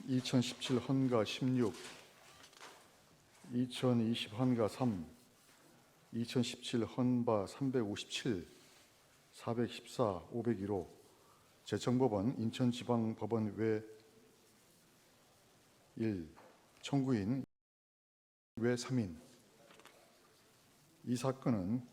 2017 헌가 16, 2020 헌가 3, 2017 헌바 357, 414, 501호 제청법원 인천지방법원 외 1, 청구인 외 3인. 이 사건은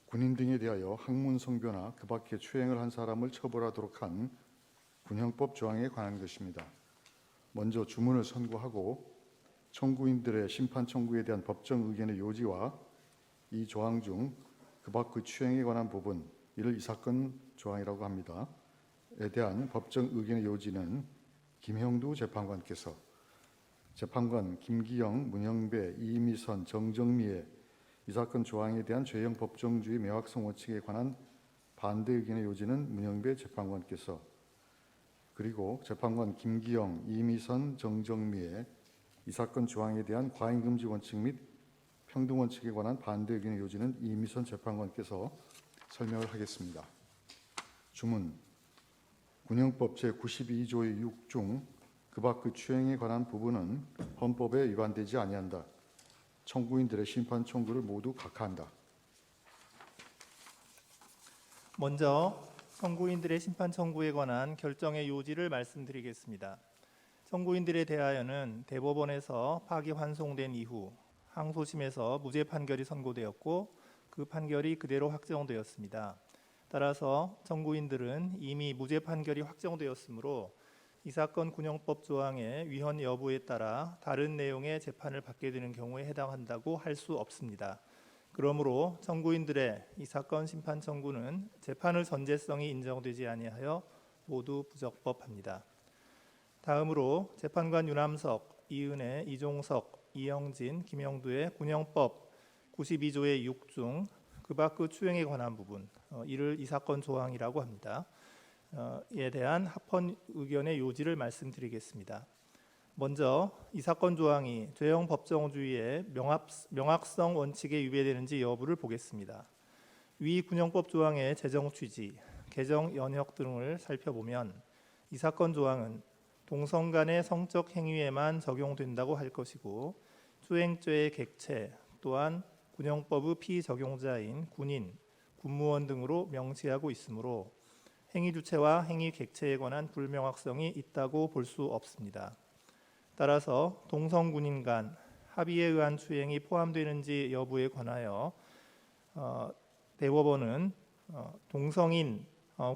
군인 등에 대하여 학문 성교나 그 밖의 추행을 한 사람을 처벌하도록 한 군형법 조항에 관한 것입니다. 먼저 주문을 선고하고 청구인들의 심판 청구에 대한 법정 의견의 요지와 이 조항 중 그 밖의 추행에 관한 부분, 이를 이 사건 조항이라고 합니다. 에 대한 법정 의견의 요지는 김형두 재판관께서 재판관 김기영, 문형배, 이미선, 정정미의 이 사건 조항에 대한 죄형 법정주의 명확성 원칙에 관한 반대 의견의 요지는 문형배 재판관께서, 그리고 재판관 김기영, 이미선, 정정미의 이 사건 조항에 대한 과잉금지 원칙 및 평등 원칙에 관한 반대 의견의 요지는 이미선 재판관께서 설명을 하겠습니다. 주문. 군형법 제92조의 6 중 그 밖의 추행에 관한 부분은 헌법에 위반되지 아니한다. 청구인들의 심판 청구를 모두 각하한다. 먼저 청구인들의 심판 청구에 관한 결정의 요지를 말씀드리겠습니다. 청구인들에 대하여는 대법원에서 파기환송된 이후 항소심에서 무죄 판결이 선고되었고 그 판결이 그대로 확정되었습니다. 따라서 청구인들은 이미 무죄 판결이 확정되었으므로 이 사건 군형법 조항의 위헌 여부에 따라 다른 내용의 재판을 받게 되는 경우에 해당한다고 할 수 없습니다. 그러므로 청구인들의 이 사건 심판 청구는 재판의 전제성이 인정되지 아니하여 모두 부적법합니다. 다음으로 재판관 유남석, 이은혜, 이종석, 이영진, 김영두의 군형법 92조의 6 중 그 밖의 추행에 관한 부분, 이를 이 사건 조항이라고 합니다. 에 대한 합헌 의견의 요지를 말씀드리겠습니다. 먼저 이 사건 조항이 죄형 법정주의의 명확성 원칙에 위배되는지 여부를 보겠습니다. 위 군형법 조항의 제정 취지, 개정 연역 등을 살펴보면 이 사건 조항은 동성 간의 성적 행위에만 적용된다고 할 것이고 추행죄의 객체 또한 군형법의 피적용자인 군인, 군무원 등으로 명시하고 있으므로 행위 주체와 행위 객체에 관한 불명확성이 있다고 볼 수 없습니다. 따라서 동성 군인 간 합의에 의한 추행이 포함되는지 여부에 관하여 대법원은 동성인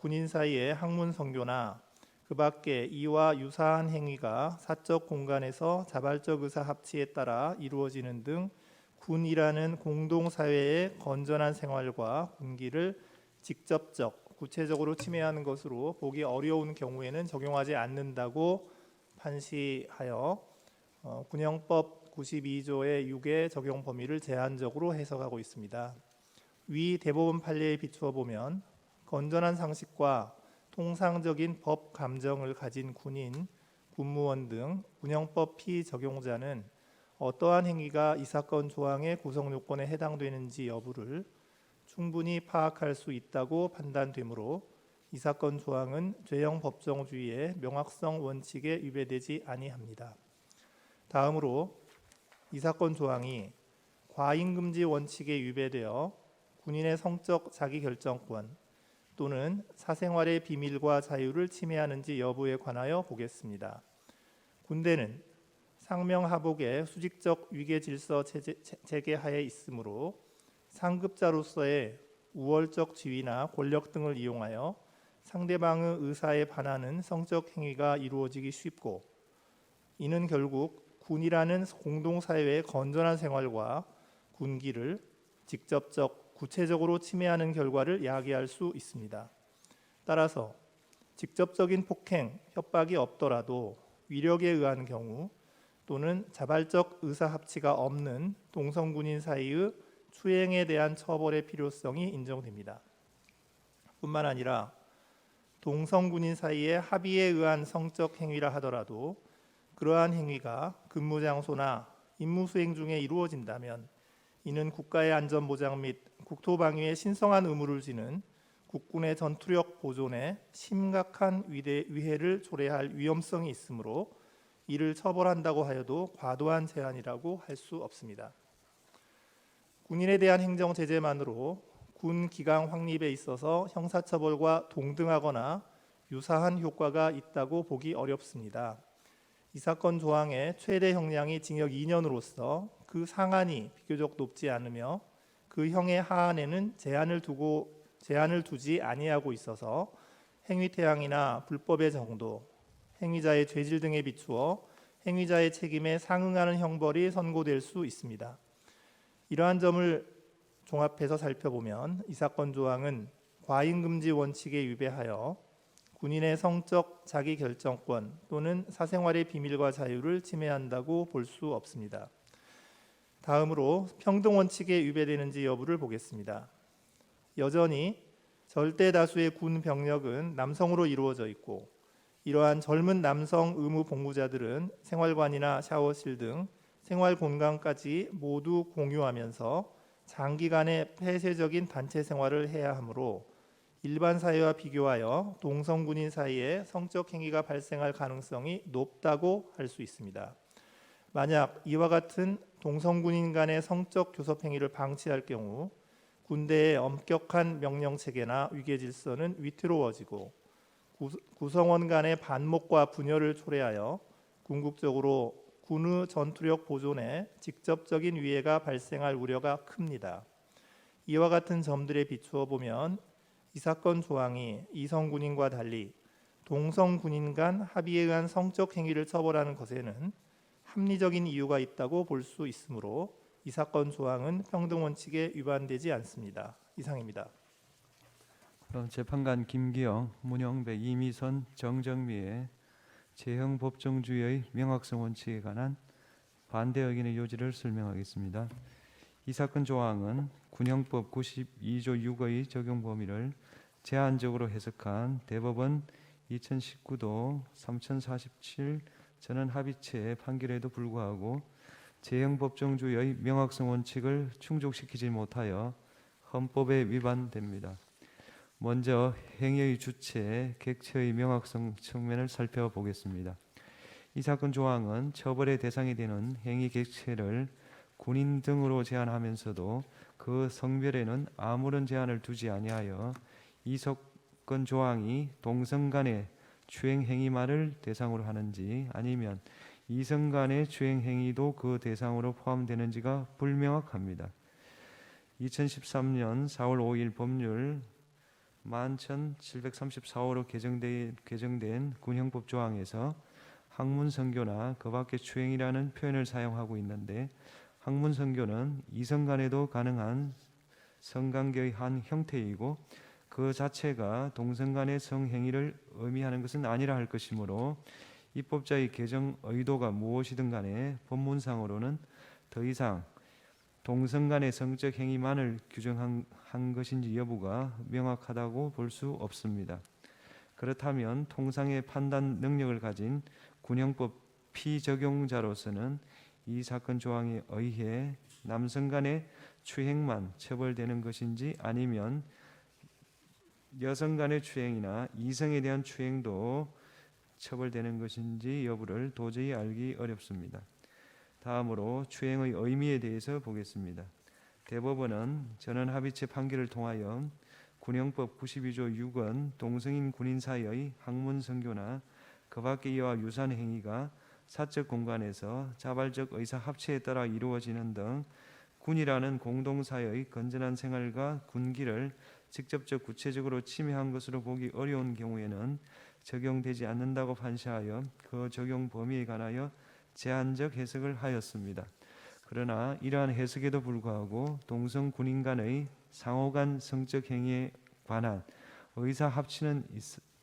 군인 사이의 학문 성교나 그 밖에 이와 유사한 행위가 사적 공간에서 자발적 의사 합치에 따라 이루어지는 등 군이라는 공동사회의 건전한 생활과 군기를 직접적, 구체적으로 침해하는 것으로 보기 어려운 경우에는 적용하지 않는다고 판시하여 군형법 92조의 6의 적용 범위를 제한적으로 해석하고 있습니다. 위 대법원 판례에 비추어 보면 건전한 상식과 통상적인 법 감정을 가진 군인, 군무원 등 군형법 피적용자는 어떠한 행위가 이 사건 조항의 구성 요건에 해당되는지 여부를 충분히 파악할 수 있다고 판단되므로 이 사건 조항은 죄형 법정주의의 명확성 원칙에 위배되지 아니합니다. 다음으로 이 사건 조항이 과잉금지 원칙에 위배되어 군인의 성적 자기결정권 또는 사생활의 비밀과 자유를 침해하는지 여부에 관하여 보겠습니다. 군대는 상명하복의 수직적 위계질서 체계하에 있으므로 상급자로서의 우월적 지위나 권력 등을 이용하여 상대방의 의사에 반하는 성적 행위가 이루어지기 쉽고 이는 결국 군이라는 공동사회의 건전한 생활과 군기를 직접적, 구체적으로 침해하는 결과를 야기할 수 있습니다. 따라서 직접적인 폭행, 협박이 없더라도 위력에 의한 경우 또는 자발적 의사합치가 없는 동성군인 사이의 추행에 대한 처벌의 필요성이 인정됩니다. 뿐만 아니라 동성군인 사이의 합의에 의한 성적 행위라 하더라도 그러한 행위가 근무장소나 임무수행 중에 이루어진다면 이는 국가의 안전보장 및 국토방위에 신성한 의무를 지는 국군의 전투력 보존에 심각한 위해를 초래할 위험성이 있으므로 이를 처벌한다고 하여도 과도한 제한이라고 할 수 없습니다. 군인에 대한 행정 제재만으로 군 기강 확립에 있어서 형사처벌과 동등하거나 유사한 효과가 있다고 보기 어렵습니다. 이 사건 조항의 최대 형량이 징역 2년으로서 그 상한이 비교적 높지 않으며 그 형의 하한에는 제한을 두지 아니하고 있어서 행위 태양이나 불법의 정도, 행위자의 죄질 등에 비추어 행위자의 책임에 상응하는 형벌이 선고될 수 있습니다. 이러한 점을 종합해서 살펴보면 이 사건 조항은 과잉금지 원칙에 위배하여 군인의 성적 자기결정권 또는 사생활의 비밀과 자유를 침해한다고 볼 수 없습니다. 다음으로 평등 원칙에 위배되는지 여부를 보겠습니다. 여전히 절대 다수의 군 병력은 남성으로 이루어져 있고 이러한 젊은 남성 의무 복무자들은 생활관이나 샤워실 등 생활 공간까지 모두 공유하면서 장기간의 폐쇄적인 단체 생활을 해야 하므로 일반 사회와 비교하여 동성군인 사이에 성적 행위가 발생할 가능성이 높다고 할 수 있습니다. 만약 이와 같은 동성군인 간의 성적 교섭 행위를 방치할 경우 군대의 엄격한 명령 체계나 위계 질서는 위태로워지고 구성원 간의 반목과 분열을 초래하여 궁극적으로 군의 전투력 보존에 직접적인 위해가 발생할 우려가 큽니다. 이와 같은 점들에 비추어 보면 이 사건 조항이 이성 군인과 달리 동성 군인 간 합의에 의한 성적 행위를 처벌하는 것에는 합리적인 이유가 있다고 볼 수 있으므로 이 사건 조항은 평등 원칙에 위반되지 않습니다. 이상입니다. 그럼 재판관 김기영, 문영배, 이미선, 정정미의 재형 법정주의의 명확성 원칙에 관한 반대 의견의 요지를 설명하겠습니다. 이 사건 조항은 군형법 92조 6의 적용 범위를 제한적으로 해석한 대법원 2019도 3047 전원 합의체의 판결에도 불구하고 재형 법정주의의 명확성 원칙을 충족시키지 못하여 헌법에 위반됩니다. 먼저 행위의 주체, 객체의 명확성 측면을 살펴보겠습니다. 이 사건 조항은 처벌의 대상이 되는 행위 객체를 군인 등으로 제한하면서도 그 성별에는 아무런 제한을 두지 아니하여 이 사건 조항이 동성 간의 추행 행위만을 대상으로 하는지 아니면 이성 간의 추행 행위도 그 대상으로 포함되는지가 불명확합니다. 2013년 4월 5일 법률 11,734호로 개정된 군형법 조항에서 학문성교나 그 밖의 추행이라는 표현을 사용하고 있는데 학문성교는 이성 간에도 가능한 성관계의 한 형태이고 그 자체가 동성 간의 성행위를 의미하는 것은 아니라 할 것이므로 입법자의 개정 의도가 무엇이든 간에 법문상으로는 더 이상 동성 간의 성적 행위만을 규정한 것인지 여부가 명확하다고 볼 수 없습니다. 그렇다면 통상의 판단 능력을 가진 군형법 피적용자로서는 이 사건 조항에 의해 남성 간의 추행만 처벌되는 것인지 아니면 여성 간의 추행이나 이성에 대한 추행도 처벌되는 것인지 여부를 도저히 알기 어렵습니다. 다음으로 추행의 의미에 대해서 보겠습니다. 대법원은 전원 합의체 판결을 통하여 군형법 92조 6은 동성인 군인 사이의 학문성교나 그 밖의 이와 유사한 행위가 사적 공간에서 자발적 의사 합치에 따라 이루어지는 등 군이라는 공동사회의 건전한 생활과 군기를 직접적 구체적으로 침해한 것으로 보기 어려운 경우에는 적용되지 않는다고 판시하여 그 적용 범위에 관하여 제한적 해석을 하였습니다. 그러나 이러한 해석에도 불구하고 동성 군인 간의 상호간 성적 행위에 관한 의사 합치는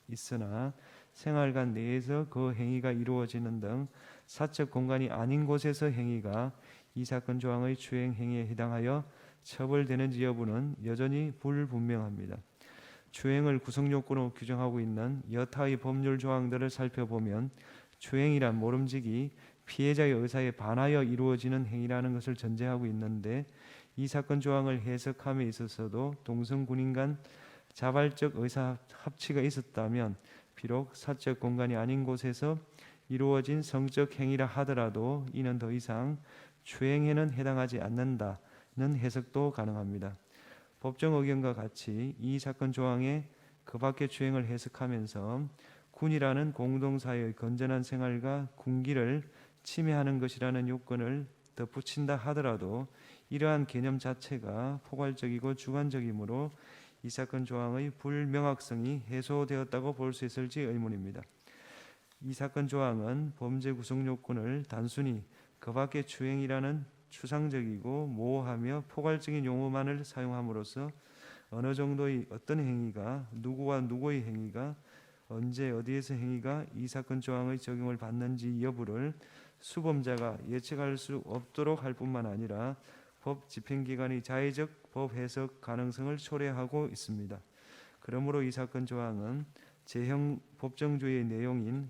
있으나 생활관 내에서 그 행위가 이루어지는 등 사적 공간이 아닌 곳에서 행위가 이 사건 조항의 추행 행위에 해당하여 처벌되는지 여부는 여전히 불분명합니다. 추행을 구성요건으로 규정하고 있는 여타의 법률 조항들을 살펴보면 추행이란 모름지기 피해자의 의사에 반하여 이루어지는 행위라는 것을 전제하고 있는데 이 사건 조항을 해석함에 있어서도 동성 군인 간 자발적 의사 합치가 있었다면 비록 사적 공간이 아닌 곳에서 이루어진 성적 행위라 하더라도 이는 더 이상 추행에는 해당하지 않는다는 해석도 가능합니다. 법정 의견과 같이 이 사건 조항의 그 밖의 추행을 해석하면서 군이라는 공동사회의 건전한 생활과 군기를 침해하는 것이라는 요건을 덧붙인다 하더라도 이러한 개념 자체가 포괄적이고 주관적이므로 이 사건 조항의 불명확성이 해소되었다고 볼 수 있을지 의문입니다. 이 사건 조항은 범죄 구성 요건을 단순히 그 밖의 추행이라는 추상적이고 모호하며 포괄적인 용어만을 사용함으로써 어느 정도의 어떤 행위가 누구와 누구의 행위가 언제 어디에서 행위가 이 사건 조항의 적용을 받는지 여부를 수범자가 예측할 수 없도록 할 뿐만 아니라 법 집행기관의 자의적 법 해석 가능성을 초래하고 있습니다. 그러므로 이 사건 조항은 제형 법정주의의 내용인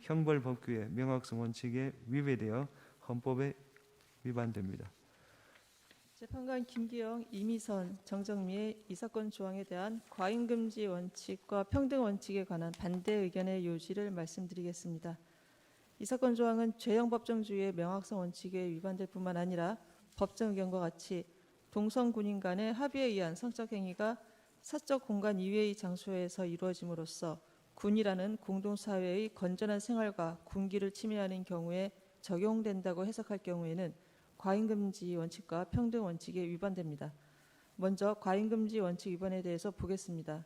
형벌법규의 명확성 원칙에 위배되어 헌법에 위반됩니다. 재판관 김기영, 이미선, 정정미의 이 사건 조항에 대한 과잉금지 원칙과 평등 원칙에 관한 반대 의견의 요지를 말씀드리겠습니다. 이 사건 조항은 죄형 법정주의의 명확성 원칙에 위반될 뿐만 아니라 법정 의견과 같이 동성 군인 간의 합의에 의한 성적 행위가 사적 공간 이외의 장소에서 이루어짐으로써 군이라는 공동사회의 건전한 생활과 군기를 침해하는 경우에 적용된다고 해석할 경우에는 과잉금지 원칙과 평등 원칙에 위반됩니다. 먼저 과잉금지 원칙 위반에 대해서 보겠습니다.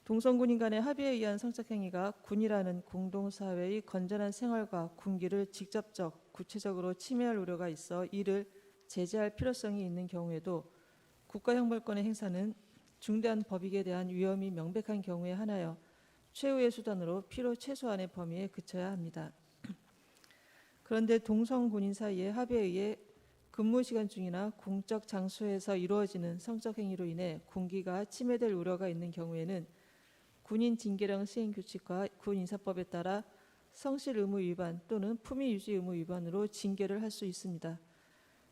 동성군인 간의 합의에 의한 성적 행위가 군이라는 공동사회의 건전한 생활과 군기를 직접적, 구체적으로 침해할 우려가 있어 이를 제재할 필요성이 있는 경우에도 국가형벌권의 행사는 중대한 법익에 대한 위험이 명백한 경우에 한하여 최후의 수단으로 필요 최소한의 범위에 그쳐야 합니다. 그런데 동성 군인 사이의 합의에 의해 근무 시간 중이나 공적 장소에서 이루어지는 성적 행위로 인해 군기가 침해될 우려가 있는 경우에는 군인 징계령 시행 규칙과 군 인사법에 따라 성실 의무 위반 또는 품위 유지 의무 위반으로 징계를 할 수 있습니다.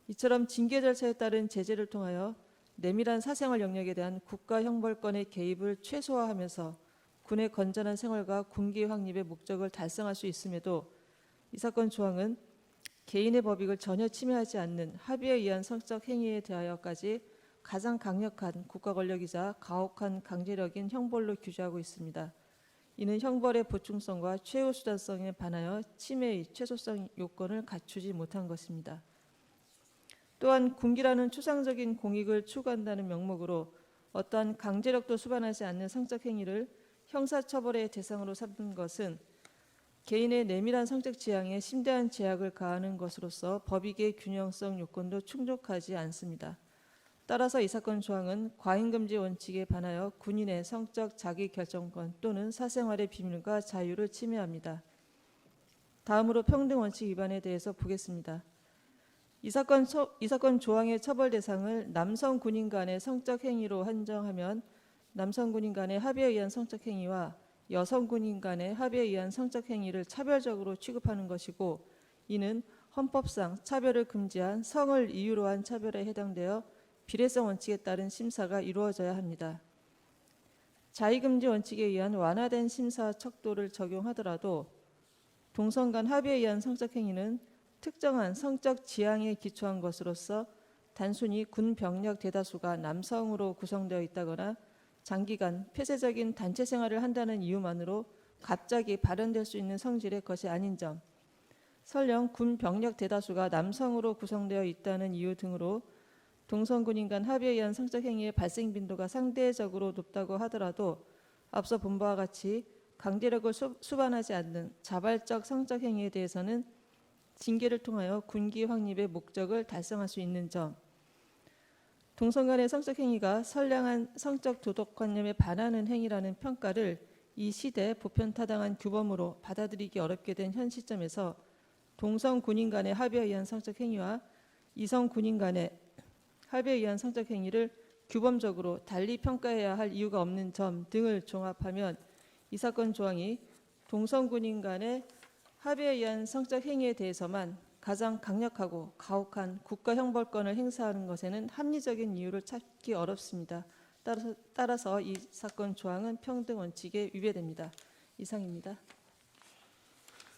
이처럼 징계 절차에 따른 제재를 통하여 내밀한 사생활 영역에 대한 국가 형벌권의 개입을 최소화하면서 군의 건전한 생활과 군기 확립의 목적을 달성할 수 있음에도 이 사건 조항은 개인의 법익을 전혀 침해하지 않는 합의에 의한 성적 행위에 대하여까지 가장 강력한 국가 권력이자 가혹한 강제력인 형벌로 규정하고 있습니다. 이는 형벌의 보충성과 최후 수단성에 반하여 침해의 최소성 요건을 갖추지 못한 것입니다. 또한 군기라는 추상적인 공익을 추구한다는 명목으로 어떠한 강제력도 수반하지 않는 성적 행위를 형사처벌의 대상으로 삼는 것은 개인의 내밀한 성적 지향에 심대한 제약을 가하는 것으로서 법익의 균형성 요건도 충족하지 않습니다. 따라서 이 사건 조항은 과잉금지 원칙에 반하여 군인의 성적 자기결정권 또는 사생활의 비밀과 자유를 침해합니다. 다음으로 평등 원칙 위반에 대해서 보겠습니다. 이 사건 조항의 처벌 대상을 남성 군인 간의 성적 행위로 한정하면 남성 군인 간의 합의에 의한 성적 행위와 여성 군인 간의 합의에 의한 성적 행위를 차별적으로 취급하는 것이고 이는 헌법상 차별을 금지한 성을 이유로 한 차별에 해당되어 비례성 원칙에 따른 심사가 이루어져야 합니다. 자의금지 원칙에 의한 완화된 심사 척도를 적용하더라도 동성 간 합의에 의한 성적 행위는 특정한 성적 지향에 기초한 것으로서 단순히 군 병력 대다수가 남성으로 구성되어 있다거나 장기간 폐쇄적인 단체 생활을 한다는 이유만으로 갑자기 발현될 수 있는 성질의 것이 아닌 점, 설령 군 병력 대다수가 남성으로 구성되어 있다는 이유 등으로 동성군인 간 합의에 의한 성적 행위의 발생 빈도가 상대적으로 높다고 하더라도 앞서 본 바와 같이 강제력을 수반하지 않는 자발적 성적 행위에 대해서는 징계를 통하여 군기 확립의 목적을 달성할 수 있는 점, 동성 간의 성적 행위가 선량한 성적 도덕관념에 반하는 행위라는 평가를 이 시대 보편타당한 규범으로 받아들이기 어렵게 된 현 시점에서 동성 군인 간의 합의에 의한 성적 행위와 이성 군인 간의 합의에 의한 성적 행위를 규범적으로 달리 평가해야 할 이유가 없는 점 등을 종합하면 이 사건 조항이 동성 군인 간의 합의에 의한 성적 행위에 대해서만 가장 강력하고 가혹한 국가 형벌권을 행사하는 것에는 합리적인 이유를 찾기 어렵습니다. 따라서 이 사건 조항은 평등 원칙에 위배됩니다. 이상입니다.